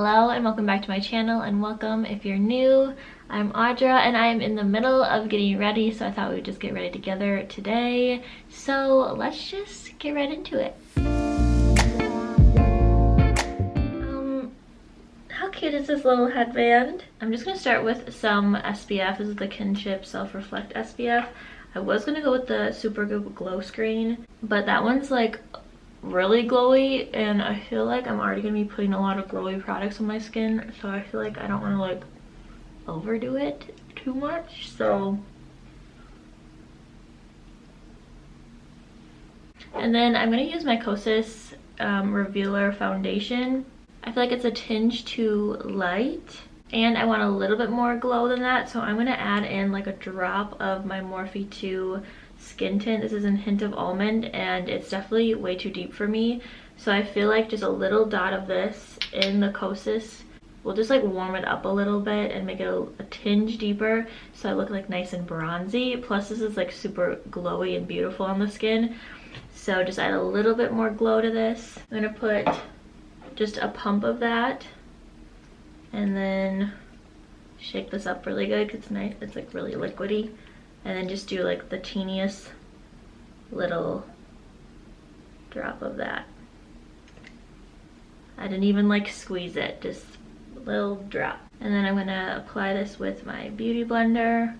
Hello and welcome back to my channel, and welcome if you're new. I'm Audra and I am in the middle of getting ready, so I thought we would just get ready together today. So let's just get right into it. How cute is this little headband? I'm just gonna start with some SPF. This is the Kinship Self-Reflect SPF. I was gonna go with the Super Good Glow Screen, but that one's like really glowy, and I feel like I'm already gonna be putting a lot of glowy products on my skin, so I feel like I don't want to like overdo it too much. So, and then I'm gonna use my Kosas Revealer foundation. I feel like it's a tinge too light and I want a little bit more glow than that, so I'm gonna add in like a drop of my Morphe 2 skin tint. This is a hint of almond and it's definitely way too deep for me, so I feel like just a little dot of this in the Kosas will just like warm it up a little bit and make it a tinge deeper, so I look like nice and bronzy. Plus this is like super glowy and beautiful on the skin, so just add a little bit more glow to this. I'm gonna put just a pump of that and then shake this up really good because it's nice, it's like really liquidy. And then just do like the teeniest little drop of that. I didn't even like squeeze it, just a little drop. And then I'm gonna apply this with my beauty blender,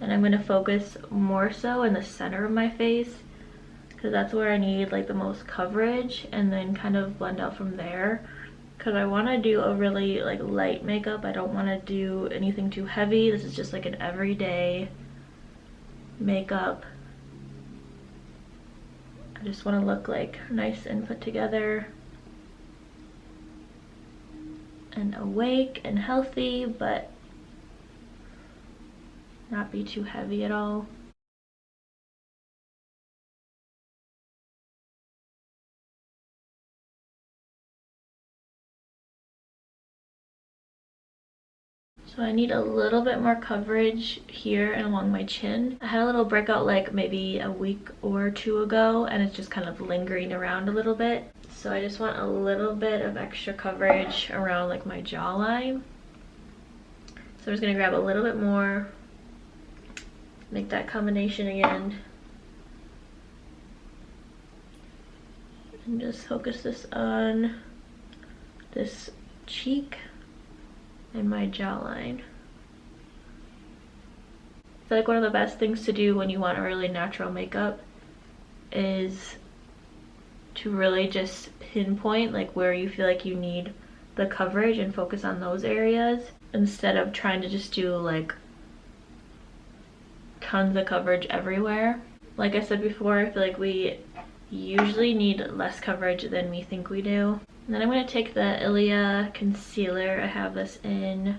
and I'm gonna focus more so in the center of my face because that's where I need like the most coverage, and then kind of blend out from there because I want to do a really like light makeup. I don't want to do anything too heavy. This is just like an everyday makeup. I just want to look like nice and put together and awake and healthy, but not be too heavy at all. So I need a little bit more coverage here and along my chin. I had a little breakout like maybe a week or two ago, and it's just kind of lingering around a little bit. So I just want a little bit of extra coverage around like my jawline. So I'm just gonna grab a little bit more, make that combination again, and just focus this on this cheek and my jawline. I feel like one of the best things to do when you want a really natural makeup is to really just pinpoint like where you feel like you need the coverage and focus on those areas instead of trying to just do like tons of coverage everywhere. Like I said before, I feel like we usually need less coverage than we think we do. And then I'm going to take the Ilia concealer. I have this in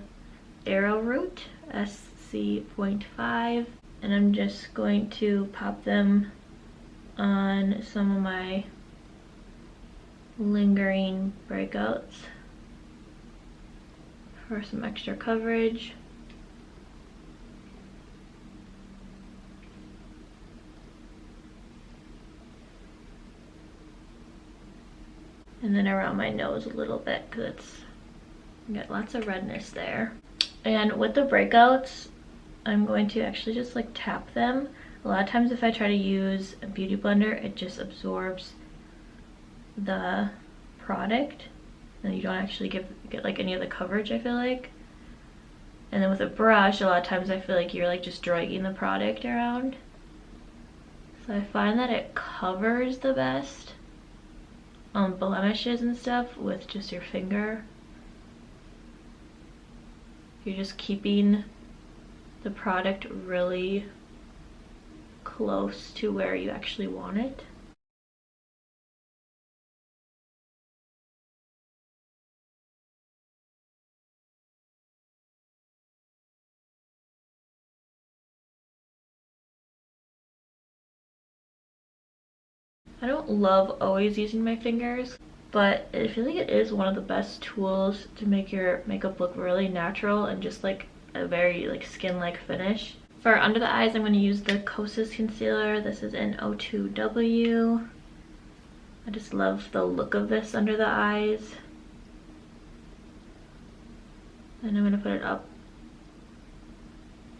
Arrowroot SC.5, and I'm just going to pop them on some of my lingering breakouts for some extra coverage. And then around my nose a little bit because it's got lots of redness there. And with the breakouts, I'm going to actually just like tap them. A lot of times if I try to use a beauty blender, it just absorbs the product and you don't actually get like any of the coverage, I feel like. And then with a brush, a lot of times I feel like you're like just dragging the product around. So I find that it covers the best blemishes and stuff with just your finger. You're just keeping the product really close to where you actually want it. I don't love always using my fingers, but I feel like it is one of the best tools to make your makeup look really natural and just like a very like skin-like finish. For under the eyes, I'm going to use the Kosas concealer. This is in 02W. I just love the look of this under the eyes. And I'm gonna put it up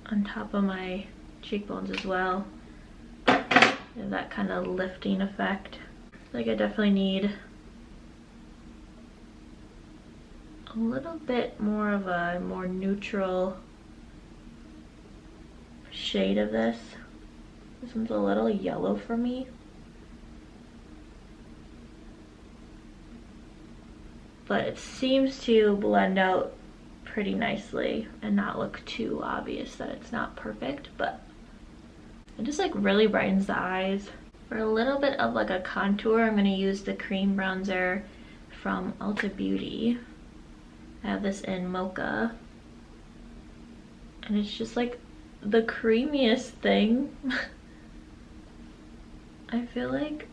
on top of my cheekbones as well. And that kind of lifting effect. I feel like I definitely need a little bit more of a more neutral shade of this. This one's a little yellow for me. But it seems to blend out pretty nicely and not look too obvious that it's not perfect, but it just like really brightens the eyes. For a little bit of like a contour, I'm going to use the cream bronzer from Ulta Beauty. I have this in Mocha. And it's just like the creamiest thing. I feel like.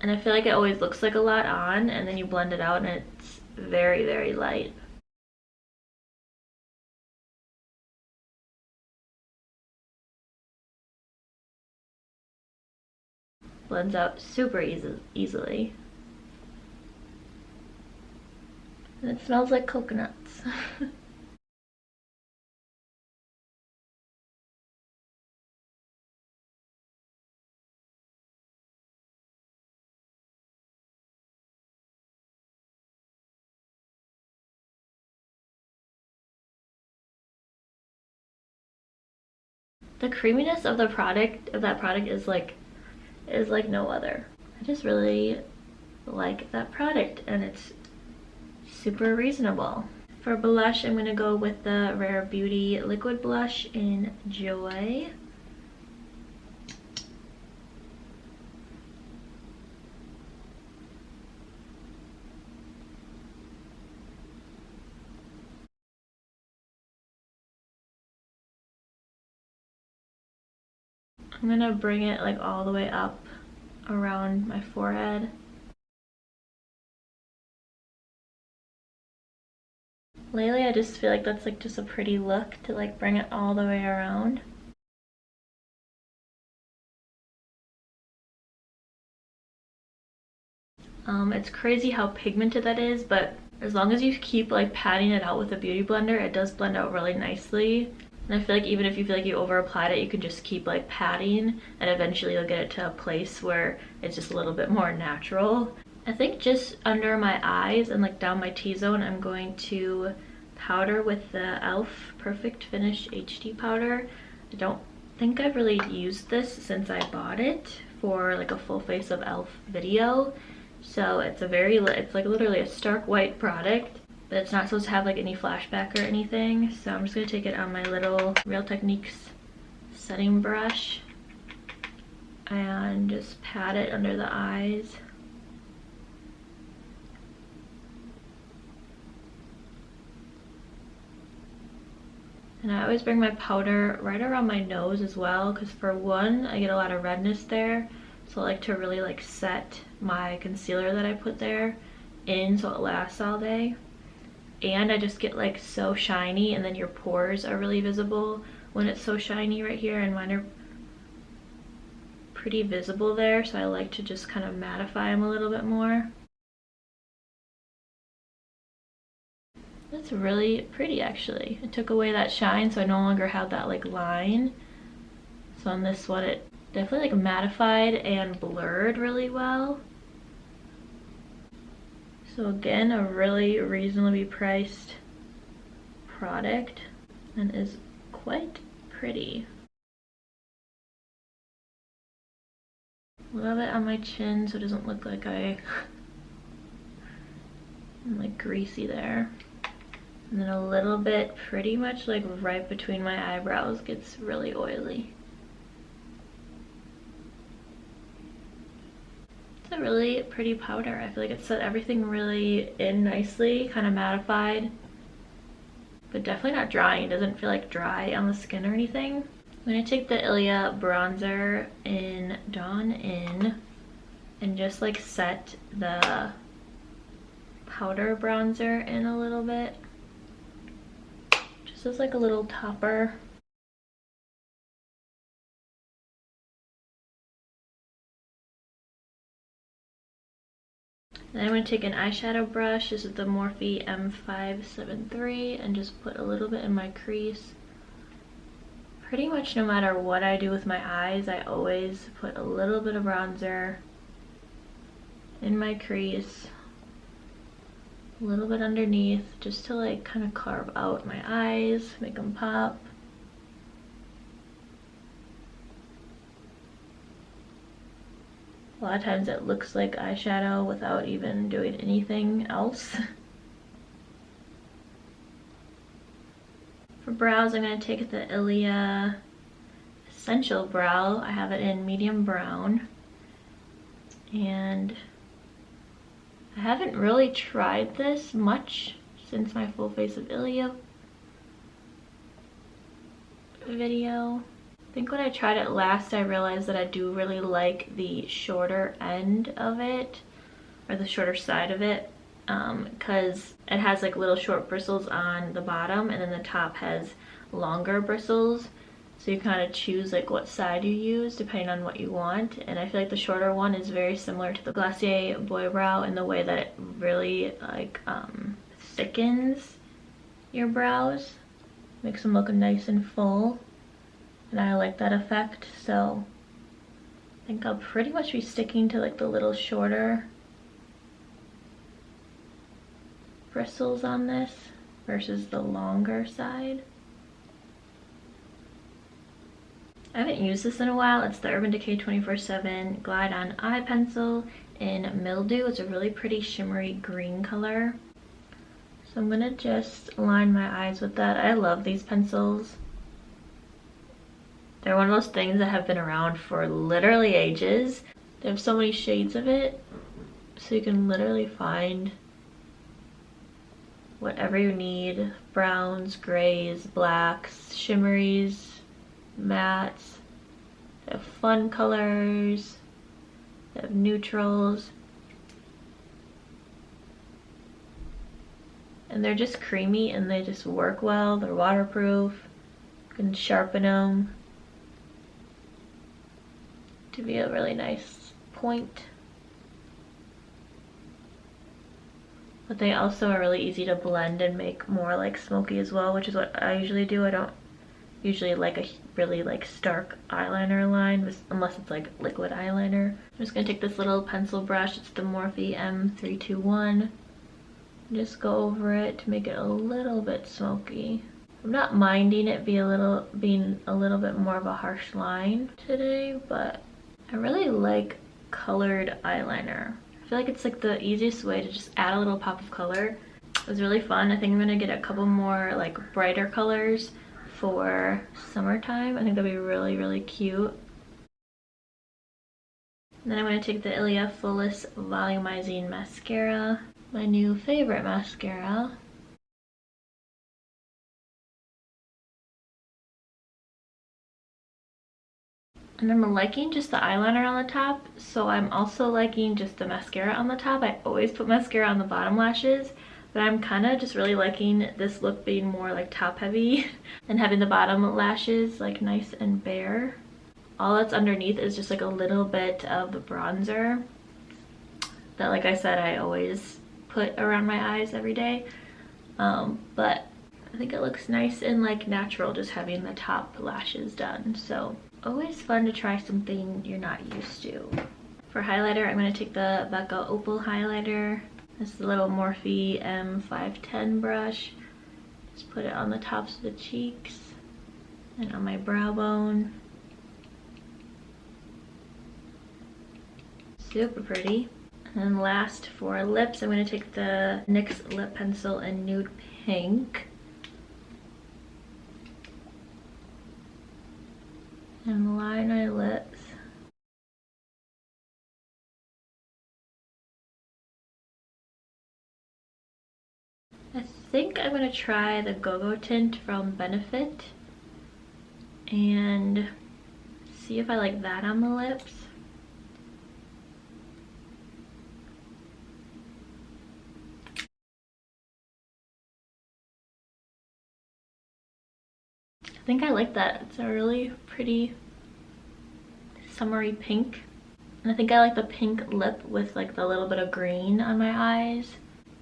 And I feel like it always looks like a lot on, and then you blend it out and it's very, very light. Blends out super easily. And it smells like coconuts. The creaminess of the product, is like no other. I just really like that product, and it's super reasonable. For blush, I'm gonna go with the Rare Beauty liquid blush in Joy. I'm gonna bring it like all the way up around my forehead. Lately I just feel like that's like just a pretty look to like bring it all the way around. It's crazy how pigmented that is, but as long as you keep like patting it out with a beauty blender, it does blend out really nicely. And I feel like even if you feel like you over applied it, you can just keep like patting, and eventually you'll get it to a place where it's just a little bit more natural. I think just under my eyes and like down my T-zone, I'm going to powder with the e.l.f. Perfect Finish HD powder. I don't think I've really used this since I bought it for like a full face of e.l.f. video. So it's like literally a stark white product, but it's not supposed to have like any flashback or anything. So I'm just gonna take it on my little Real Techniques setting brush and just pat it under the eyes. And I always bring my powder right around my nose as well, because for one, I get a lot of redness there. So I like to really like set my concealer that I put there in so it lasts all day. And I just get like so shiny, and then your pores are really visible when it's so shiny right here, and mine are pretty visible there, so I like to just kind of mattify them a little bit more. That's really pretty actually. It took away that shine, so I no longer have that like line. So on this one it definitely like mattified and blurred really well. So again, a really reasonably priced product, and is quite pretty. A little bit on my chin so it doesn't look like I'm like greasy there. And then a little bit pretty much like right between my eyebrows gets really oily. It's a really pretty powder. I feel like it set everything really in nicely, kind of mattified, but definitely not drying. It doesn't feel like dry on the skin or anything. I'm gonna take the Ilia bronzer in Dawn In and just like set the powder bronzer in a little bit. Just as like a little topper. And I'm going to take an eyeshadow brush. This is the Morphe M573 and just put a little bit in my crease. Pretty much no matter what I do with my eyes, I always put a little bit of bronzer in my crease, a little bit underneath, just to like kind of carve out my eyes, make them pop. A lot of times it looks like eyeshadow without even doing anything else. For brows, I'm going to take the Ilia Essential Brow. I have it in medium brown. And I haven't really tried this much since my full face of Ilia video. I think when I tried it last, I realized that I do really like the shorter end of it, or the shorter side of it, because it has like little short bristles on the bottom, and then the top has longer bristles. So you kind of choose like what side you use depending on what you want. And I feel like the shorter one is very similar to the Glacier Boy Brow in the way that it really like thickens your brows, makes them look nice and full. And I like that effect, so I think I'll pretty much be sticking to like the little shorter bristles on this versus the longer side. I haven't used this in a while. It's the Urban Decay 24/7 Glide On Eye Pencil in Mildew. It's a really pretty shimmery green color. So I'm gonna just line my eyes with that. I love these pencils. They're one of those things that have been around for literally ages. They have so many shades of it, so you can literally find whatever you need. Browns, grays, blacks, shimmeries, mattes. They have fun colors. They have neutrals. And they're just creamy and they just work well. They're waterproof. You can sharpen them to be a really nice point. But they also are really easy to blend and make more like smoky as well, which is what I usually do. I don't usually like a really like stark eyeliner line unless it's like liquid eyeliner. I'm just gonna take this little pencil brush. It's the Morphe M321. Just go over it to make it a little bit smoky. I'm not minding it being a little bit more of a harsh line today, but I really like colored eyeliner. I feel like it's like the easiest way to just add a little pop of color. It was really fun. I think I'm gonna get a couple more like brighter colors for summertime. I think that'd be really, really cute. And then I'm gonna take the Ilia Fullest Volumizing Mascara, my new favorite mascara. And I'm liking just the eyeliner on the top, so I'm also liking just the mascara on the top. I always put mascara on the bottom lashes, but I'm kind of just really liking this look being more like top heavy and having the bottom lashes like nice and bare. All that's underneath is just like a little bit of the bronzer that, like I said, I always put around my eyes every day. But I think it looks nice and like natural just having the top lashes done. So always fun to try something you're not used to. For highlighter, I'm going to take the BECCA Opal highlighter. This is a little Morphe M510 brush. Just put it on the tops of the cheeks and on my brow bone. Super pretty. And then last for lips, I'm going to take the NYX lip pencil in Nude Pink. And line my lips. I think I'm going to try the Go-Go tint from Benefit and see if I like that on the lips. I think I like that. It's a really pretty summery pink. And I think I like the pink lip with like the little bit of green on my eyes.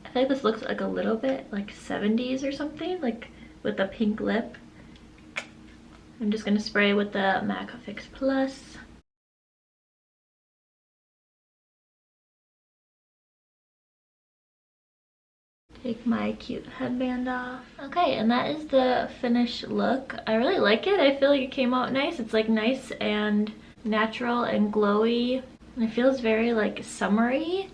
I feel like this looks like a little bit like 70s or something, like with the pink lip. I'm just gonna spray with the MAC Fix Plus. Take my cute headband off. Okay, and that is the finished look. I really like it. I feel like it came out nice. It's like nice and natural and glowy. And it feels very like summery.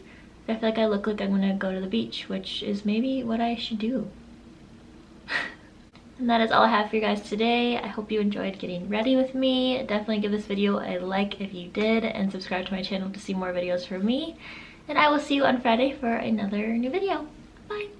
I feel like I look like I'm gonna go to the beach, which is maybe what I should do. And that is all I have for you guys today. I hope you enjoyed getting ready with me. Definitely give this video a like if you did, and subscribe to my channel to see more videos from me. And I will see you on Friday for another new video. Bye!